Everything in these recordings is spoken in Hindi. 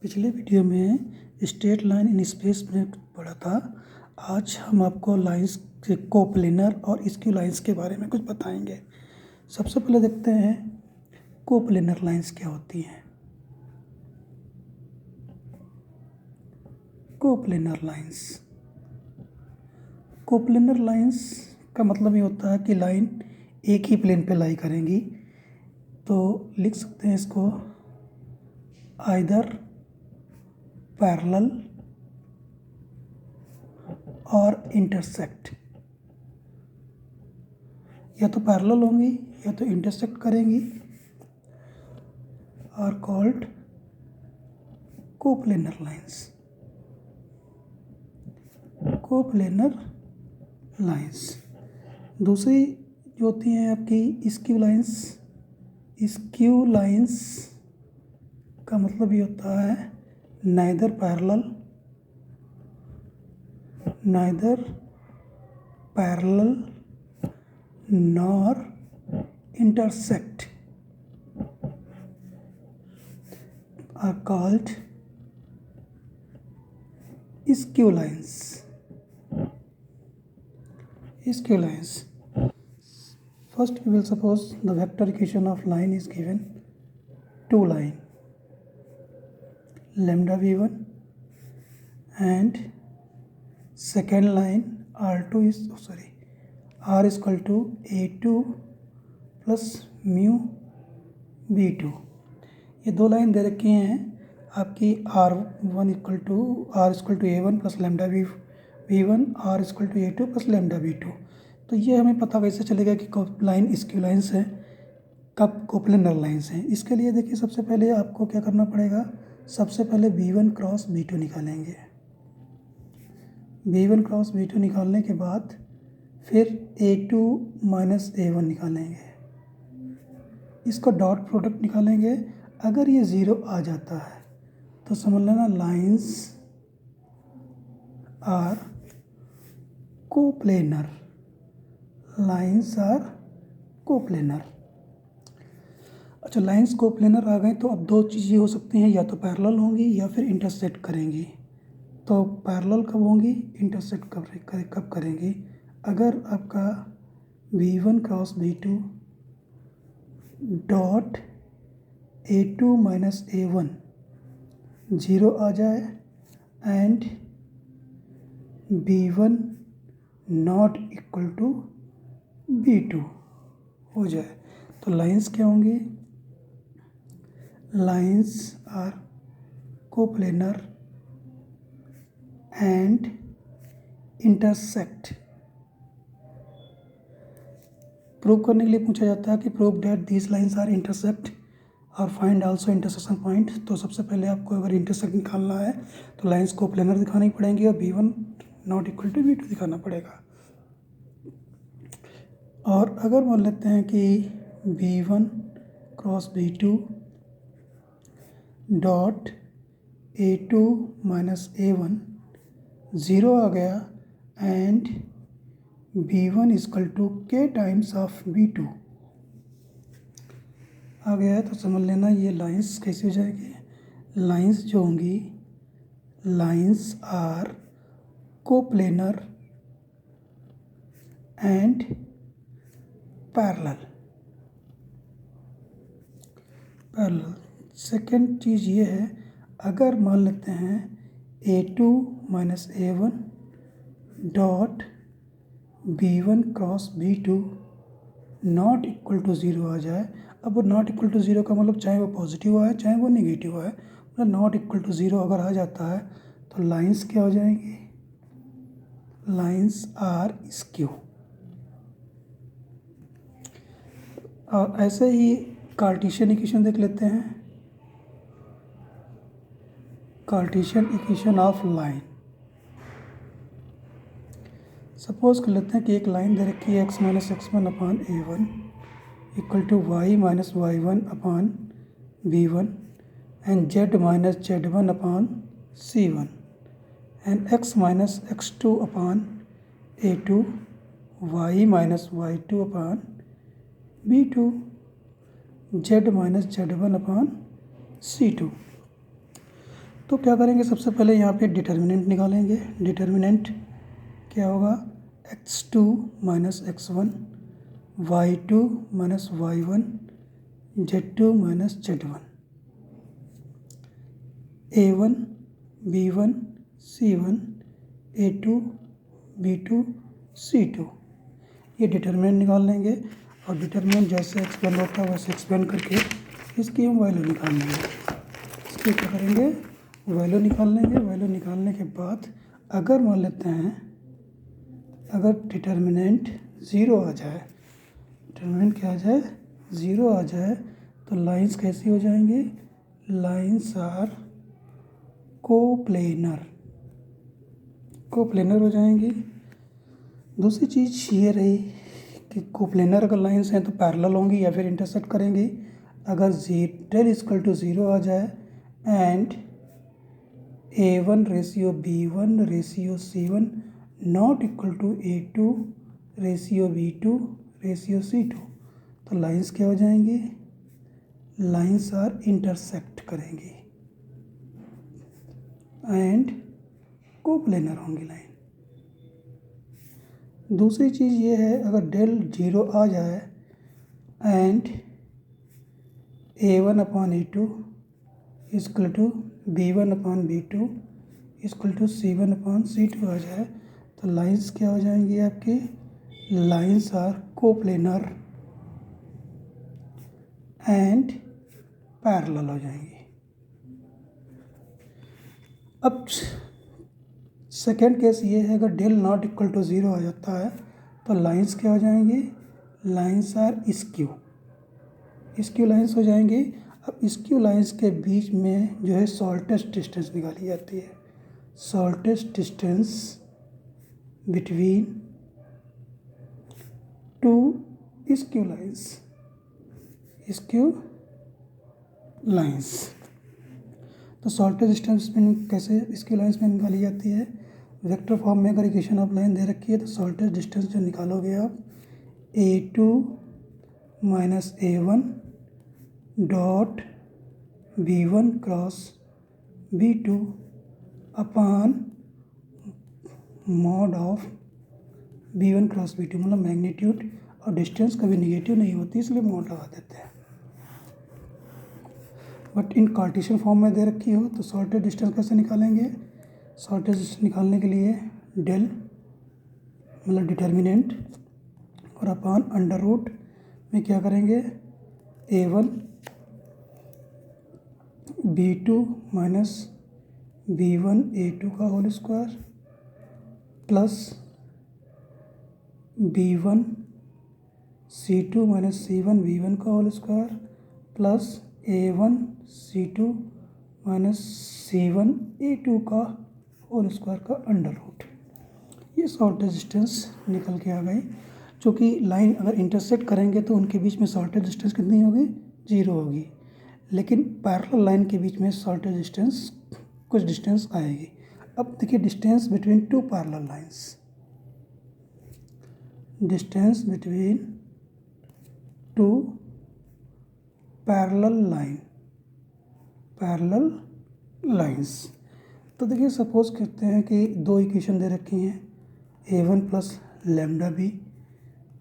पिछले वीडियो में स्ट्रेट लाइन इन स्पेस में पढ़ा था। आज हम आपको लाइंस के कोप्लेनर और स्क्यू लाइंस के बारे में कुछ बताएंगे। सबसे पहले देखते हैं कोप्लेनर लाइंस क्या होती हैं। कोप्लेनर लाइंस का मतलब ये होता है कि लाइन एक ही प्लेन पे लाई करेंगी। तो लिख सकते हैं इसको आइदर पैरेलल और इंटरसेक्ट। या तो पैरेलल होंगी या तो इंटरसेक्ट करेंगी, आर कॉल्ड कोप्लेनर लाइंस। दूसरी जो होती हैं आपकी स्क्यू लाइंस का मतलब ये होता है neither parallel nor intersect are called skew lines. First we will suppose the vector equation of line is given two line lambda v1 and second line r2 is r is equal to a2 plus mu b2। ये दो लाइन दे रखी हैं आपकी r1 equal to a1 plus lambda v1 r equal to a2 plus lambda v2। तो ये हमें पता कैसे चलेगा कि कब लाइन स्क्यू लाइंस है कब कोप्लेनर लाइंस हैं। इसके लिए देखिए सबसे पहले आपको क्या करना पड़ेगा, सबसे पहले v1 क्रॉस v2 निकालेंगे। v1 क्रॉस v2 निकालने के बाद फिर a2 माइनस a1 निकालेंगे, इसका डॉट प्रोडक्ट निकालेंगे। अगर ये ज़ीरो आ जाता है तो समझ लेना लाइंस आर कोप्लेनर। अच्छा, लाइंस कोप्लेनर आ गए तो अब दो चीज़ें हो सकती हैं, या तो पैरेलल होंगी या फिर इंटरसेक्ट करेंगी। तो पैरेलल कब होंगी, इंटरसेक्ट कब करेंगी? अगर आपका v1 cross v2 dot a2 minus a1 zero आ जाए and b1 not equal to b2 हो जाए तो लाइंस क्या होंगी, lines are coplanar and intersect. Prove करने के लिए पूछा जाता है कि prove that these lines are intersect और फाइंड आल्सो इंटरसेक्शन पॉइंट। तो सबसे पहले आपको अगर इंटरसेक्ट निकालना है तो लाइंस को प्लेनर दिखानी पड़ेंगी और b1 not equal to b2 दिखाना पड़ेगा। और अगर मान लेते हैं कि b1 cross b2 dot a2 minus a1 zero आ गया and b1 equal to k times of b2 आ गया है, तो समझ लेना ये लाइंस कैसी हो जाएगी। लाइंस जो होंगी, lines are coplanar and parallel. Second चीज़ ये है, अगर मान लेते हैं a2 minus a1 dot b1 cross b2 not equal to zero आ जाए। अब वो नॉट इक्वल टू ज़ीरो का मतलब चाहे वो पॉजिटिव आए चाहे वो नेगेटिव आए, मतलब नॉट इक्वल टू ज़ीरो अगर आ जाता है तो लाइंस क्या हो जाएंगी, लाइंस आर स्क्यू। और ऐसे ही कार्टेशियन इक्वेशन देख लेते हैं, Cartesian equation of line. Suppose कर लेते हैं कि एक लाइन दे रखी है x minus x1 upon a1 equal to y minus y1 upon b1 and z minus z1 upon c1 and x minus x2 upon a2 y minus y2 upon b2 z minus z1 upon c2। तो क्या करेंगे, सबसे पहले यहाँ पे डिटर्मिनेंट निकालेंगे। डिटर्मिनेंट क्या होगा, x2 minus x1, y2 minus y1, z2 minus z1, a1 b1 c1 a2 b2 c2, ये डिटर्मिनेंट निकाल लेंगे। और डिटर्मिनेंट जैसे एक्सपेंड होता है वैसे एक्सपेंड करके इसकी हम वैल्यू निकाल लेंगे। इसकी क्या करेंगे, वैल्यू निकाल लेंगे। वैल्यू निकालने के बाद अगर मान लेते हैं, अगर डिटर्मिनेंट ज़ीरो आ जाए, डिटर्मिनेंट क्या आ जाए, ज़ीरो आ जाए, तो लाइंस कैसी हो जाएंगी, लाइंस आर कोप्लेनर, कोप्लेनर हो जाएंगी। दूसरी चीज़ ये रही कि कोप्लेनर अगर लाइंस हैं तो पैरेलल होंगी या फिर इंटरसेक्ट करेंगी। अगर डेल इक्वल टू ज़ीरो आ जाए and A1 ratio B1 ratio C1 not equal to A2 ratio B2 ratio C2, तो लाइंस क्या हो जाएंगी, लाइंस आर इंटरसेक्ट करेंगी एंड कोप्लेनर होंगी लाइन। दूसरी चीज़ ये है, अगर डेल जीरो आ जाए and A1 upon A2 equal to B1 upon B2 equal to C1 upon C2 आ जाए, तो लाइंस क्या हो जाएंगी आपकी, lines are coplanar and parallel हो जाएंगी। अब सेकेंड केस ये है, अगर del not equal to zero आ जाता है तो लाइंस क्या हो जाएंगी, lines are skew, skew lines हो जाएंगी। अब स्क्यू लाइंस के बीच में जो है शॉर्टेस्ट डिस्टेंस निकाली जाती है, shortest distance between two skew lines, skew lines. तो शॉर्टेस्ट डिस्टेंस में कैसे स्क्यू लाइंस में निकाली जाती है, वेक्टर फॉर्म में अगर इक्वेशन ऑफ लाइन दे रखी है तो शॉर्टेस्ट डिस्टेंस जो निकालोगे आप, A2 minus A1 dot B1 cross B2 upon mod of B1 cross B2, मतलब मैग्नीट्यूड और डिस्टेंस कभी निगेटिव नहीं होती इसलिए मॉड लगा देते हैं। बट इन कार्टेशियन फॉर्म में दे रखी हो तो शॉर्टेस्ट डिस्टेंस कैसे निकालेंगे, शॉर्टेस्ट डिस्टेंस निकालने के लिए डेल मतलब डिटर्मिनेंट और अपान अंडर रूट में क्या करेंगे, A1 B2 minus B1 A2 का whole square plus B1 C2 minus C1 B1 का whole square plus A1 C2 minus C1 A2 का होल स्क्वायर का अंडर रूट। ये शॉर्टेस्ट डिस्टेंस निकल के आ गई। चूँकि लाइन अगर इंटरसेक्ट करेंगे तो उनके बीच में शॉर्टेस्ट डिस्टेंस कितनी होगी, जीरो होगी, लेकिन पैरेलल लाइन के बीच में शॉर्टेस्ट डिस्टेंस कुछ डिस्टेंस आएगी। अब देखिए distance between two parallel lines, distance between two parallel line, parallel lines. तो देखिए सपोज करते हैं कि दो इक्वेशन दे रखी हैं, A1 प्लस लैम्डा बी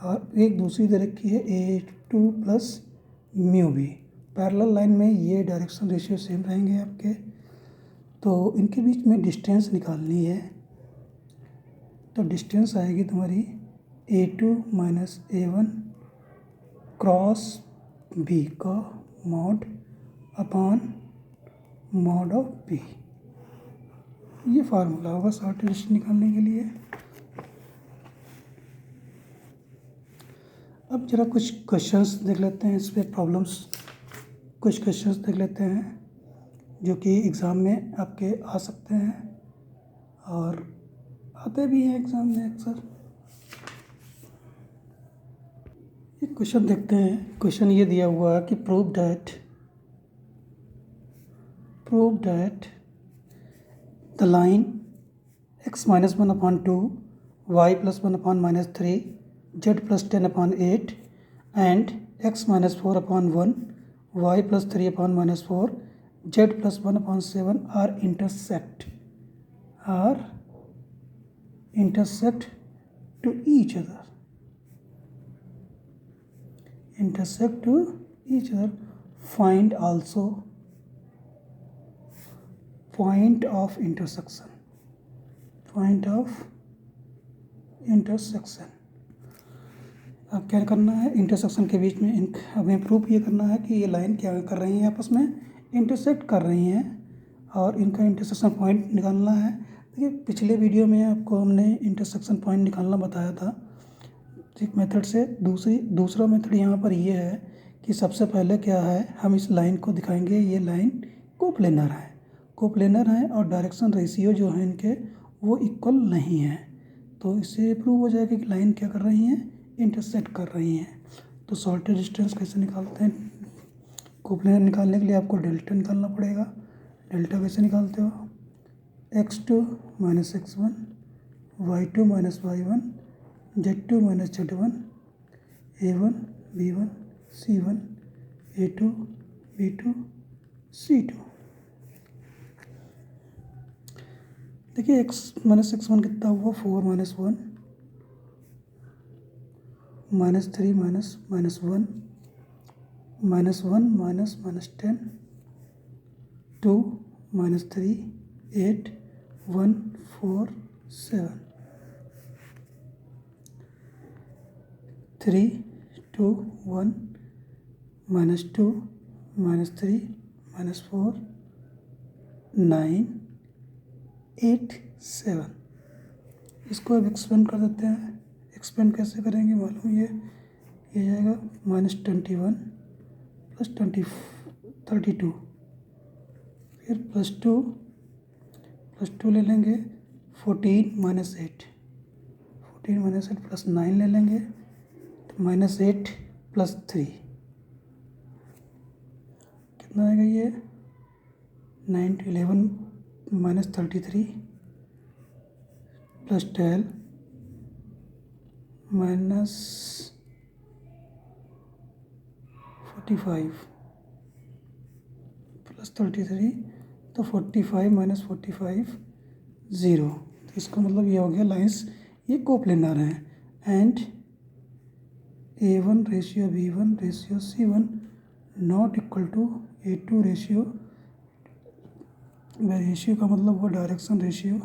और एक दूसरी दे रखी है A2 plus mu B. Parallel line में ये डायरेक्शन रेशियो सेम रहेंगे आपके, तो इनके बीच में डिस्टेंस निकालनी है। तो डिस्टेंस आएगी तुम्हारी A2 minus A1 cross B का mod upon mod of B। ये फार्मूला होगा शॉर्टेस्ट डिस्टेंस निकालने के लिए। अब जरा कुछ क्वेश्चंस देख लेते हैं, इस पे प्रॉब्लम्स, कुछ क्वेश्चंस देख लेते हैं जो कि एग्ज़ाम में आपके आ सकते हैं और आते भी हैं एग्ज़ाम में अक्सर। एक क्वेश्चन देखते हैं। क्वेश्चन ये दिया हुआ है कि prove that the line x minus 1/2 y plus 1/-3 z plus 10/8 and x minus 4/1 y plus 3/-4 z plus 1 upon 7 are intersect to each other. Intersect to each other. Find also point of intersection. Point of intersection. अब क्या करना है, इंटरसेक्शन के बीच में हमें प्रूफ ये करना है कि ये लाइन क्या कर रही हैं, आपस में इंटरसेक्ट कर रही हैं और इनका इंटरसेक्शन पॉइंट निकालना है। देखिए पिछले वीडियो में आपको हमने इंटरसेक्शन पॉइंट निकालना बताया था एक मेथड से। दूसरा मेथड यहाँ पर ये है कि सबसे पहले क्या है, हम इस लाइन को दिखाएंगे, ये लाइन कोप्लेनर है और डायरेक्शन रेशियो जो है इनके वो इक्वल नहीं है। तो इससे प्रूव हो जाएगा कि लाइन क्या कर रही हैं, इंटरसेक्ट कर रही हैं। तो शॉर्टेज डिस्टेंस कैसे निकालते हैं, कोप्लेनर निकालने के लिए आपको डेल्टा निकालना पड़ेगा। डेल्टा कैसे निकालते हो, x2 minus x1, y2 minus y1, z2 minus z1, a1 b1 c1, a2 b2 c2। देखिए x माइनस x1 कितना हुआ, 4 minus 1 minus 3 minus 1 minus 1 minus 10 2 minus 3 8 1 4 7 3 2 1 minus 2 minus 3 minus 4 9 8 7। इसको अब एक्सपेंड कर देते हैं। एक्सपेंड कैसे करेंगे मालूम, ये जाएगा माइनस 21 प्लस 32, फिर प्लस टू ले लेंगे, 14 माइनस 8 प्लस 9 ले लेंगे, तो माइनस 8 प्लस 3 कितना आएगा, ये 9 to 11 minus 33 plus 12 minus 45 plus 33, तो 45 माइनस 45 0। तो इसका मतलब ये हो गया लाइंस ये कोप्लेनर हैं। And A1 ratio B1 ratio C1 not equal to A2 ratio का मतलब हुआ direction ratio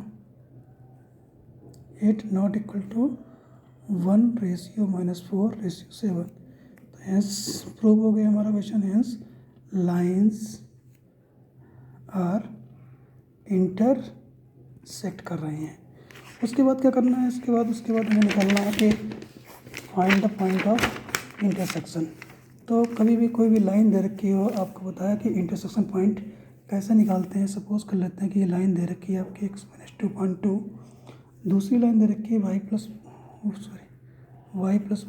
8 not equal to 1 ratio minus 4 ratio 7। तो हेंस प्रूव हो गया हमारा question. Hence lines are intersect कर रही हैं। उसके बाद क्या करना है, उसके बाद हमें निकालना है कि find the point of intersection. तो कभी भी कोई भी लाइन दे रखी हो, आपको बताया कि इंटरसेक्शन पॉइंट कैसे निकालते हैं। सपोज कर लेते हैं कि ये लाइन दे रखी है आपकी x माइनस 2.2, दूसरी लाइन दे रखी है y plus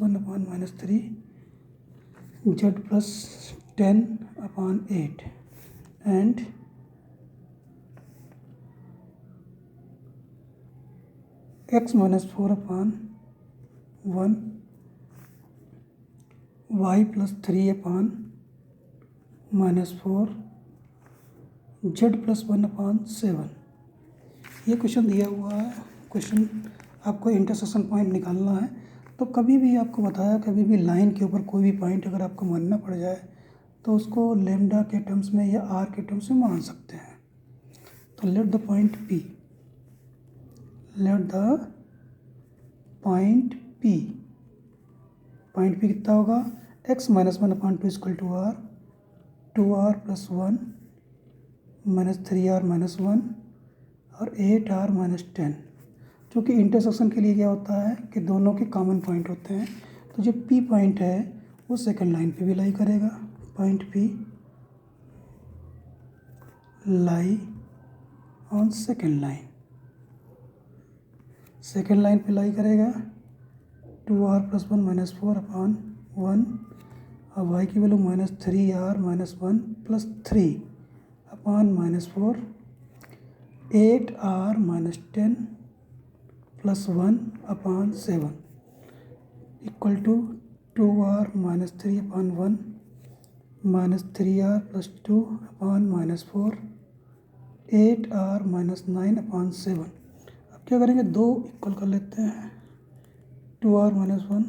1 upon minus 3, z plus 10 upon 8 and x minus 4 upon 1, y plus 3 upon minus 4, z plus 1 upon 7। ये क्वेश्चन दिया हुआ है। क्वेश्चन आपको इंटरसेक्शन पॉइंट निकालना है। तो कभी भी आपको बताया, कभी भी लाइन के ऊपर कोई भी पॉइंट अगर आपको मानना पड़ जाए तो उसको लेमडा के टर्म्स में या आर के टर्म्स में मान सकते हैं। तो लेट द पॉइंट P कितना होगा, x minus 1 upon 2 equal to r, 2r plus 1 minus 3r minus 1 और 8r माइनस 10। क्योंकि इंटरसेक्शन के लिए क्या होता है कि दोनों के कॉमन पॉइंट होते हैं। तो जो P पॉइंट है वो सेकंड लाइन पे भी लाई करेगा। Point P lie on second line पे लाई करेगा। 2r प्लस 1 माइनस 4 अपॉन 1 और y की value minus 3r minus 1 plus 3 upon minus 4, 8r minus 10 plus 1 upon 7 equal to 2r minus 3 upon 1 -3r + 2 upon -4, 8r - 9 upon 7। अब क्या करेंगे, दो इक्वल कर लेते हैं, 2r - 1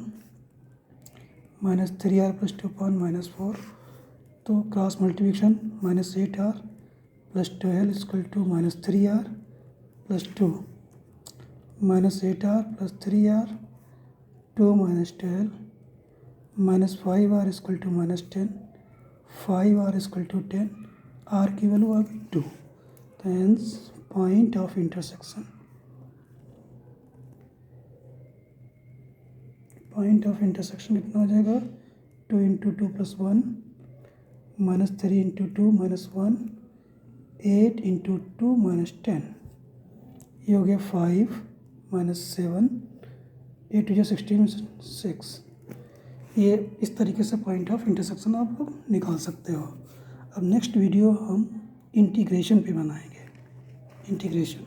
-3r + 2 अपॉन -4, तो cross multiplication -8r + 12 = -3r + 2, -8r + 3r, 2 - 12, -5r = -10, 5r = 10, r की वैल्यू आ गई 2। तो हेंस पॉइंट ऑफ इंटरसेक्शन कितना हो जाएगा, 2 × 2 + 1 -3 × 2 - 1, 8 × 2 - 10, ये हो गया 5 - 7, 8 × 16 6। ये इस तरीके से पॉइंट ऑफ इंटरसेक्शन आप लोग निकाल सकते हो। अब नेक्स्ट वीडियो हम इंटीग्रेशन पे बनाएंगे, इंटीग्रेशन।